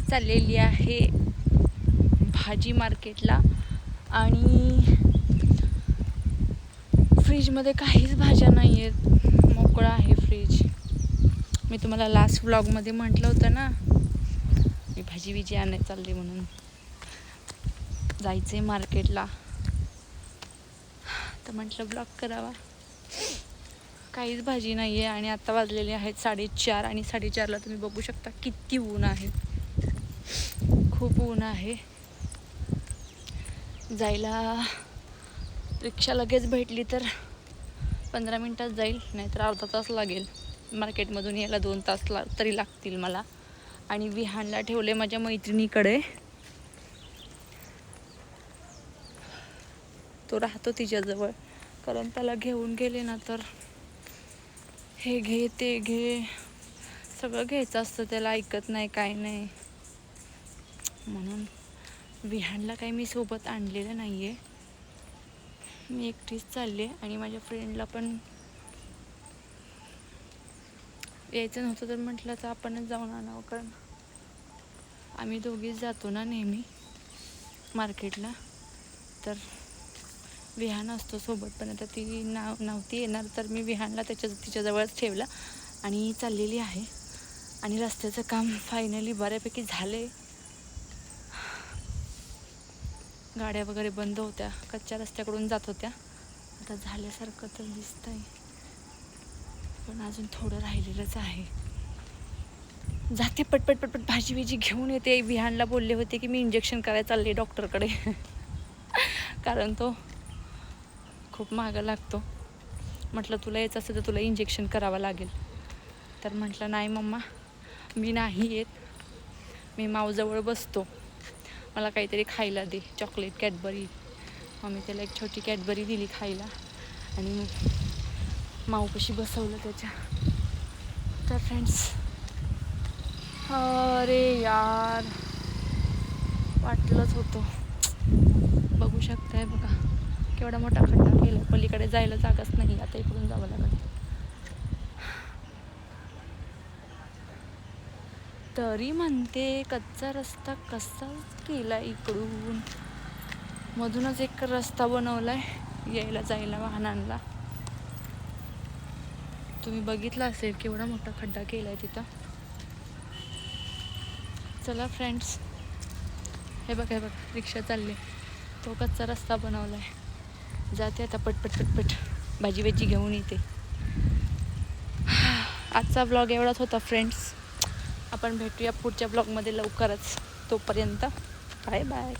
चाललेली आहे भाजी मार्केटला आणि फ्रीजमध्ये काहीच भाज्या नाही आहेत, मोकळा आहे फ्रीज. मी तुम्हाला लास्ट व्लॉगमध्ये म्हटलं होतं ना मी भाजी विजी आणायला चालली म्हणून. जायचं आहे मार्केटला, तर म्हटलं ब्लॉग करावा. काहीच भाजी नाही आहे आणि आता वाजलेले आहेत 4:30 आणि 4:30ला तुम्ही बघू शकता किती ऊन आहे, खूप ऊन आहे. जायला रिक्षा लगेच भेटली तर 15 मिनटात जाईल, नाहीतर अर्धा तास लागेल. मार्केटमधून यायला 2 तास तरी लागतील मला. आणि विहानला ठेवले माझ्या मैत्रिणीकडे, तो राहतो तिच्याजवळ, कारण त्याला घेऊन गेले ना तर हे घे ते घे सगळं घ्यायचं असतं, त्याला ऐकत नाही काय नाही. म्हणून विहानला काही मी सोबत आणलेलं नाही आहे, मी एकटीच चालले. आणि माझ्या फ्रेंडला पण यायचं नव्हतं तर म्हटलं तर आपणच जाऊन आणावं, कारण आम्ही दोघीच जातो ना नेहमी मार्केटला. तर विहान असतो सोबत, पण आता ती नव्हती येणार तर मी विहानला तिच्याजवळच ठेवला आणि चाललेली आहे. आणि रस्त्याचं काम फायनली बऱ्यापैकी झाले. गाड्या वगैरे बंद होत्या, कच्च्या रस्त्याकडून जात होत्या, आता झाल्यासारखं तर दिसतंय, पण अजून थोडं राहिलेलंच आहे. जाते पटपट पटपट भाजी विजी घेऊन येते. विहानला बोलले होते की मी इंजेक्शन करायला चालले डॉक्टरकडे कारण तो खूप मागं लागतो. म्हटलं तुला यायचं असेल तर तुला इंजेक्शन करावं लागेल. तर म्हटलं नाही मम्मा मी नाही येत, मी माऊजवळ बसतो, मला काहीतरी खायला दे, चॉकलेट कॅडबरी. मग मी त्याला एक छोटी कॅडबरी दिली खायला आणि माऊपाशी बसवलं त्याच्या. तर फ्रेंड्स, अरे यार वाटलंच होतं. बघू शकताय बघा केवढा मोठा खड्डा केला, पलीकडे जायला जागाच नाही, आता इकडून जावं लागेल. तरी म्हणते कच्चा रस्ता कसा केला, इकडून मधूनच एक रस्ता बनवलाय यायला जायला वाहनांना. तुम्ही बघितला असेल केवढा मोठा खड्डा केलाय तिथं. चला फ्रेंड्स, हे बघा रिक्षा चालली, तो कच्चा रस्ता बनवलाय. जाते आता पटपट पटपट भाजी वेजी घेऊन येते. आजचा ब्लॉग एवढाच होता फ्रेंड्स, आपण भेटूया पुढच्या ब्लॉगमध्ये लवकरच. तोपर्यंत बाय बाय.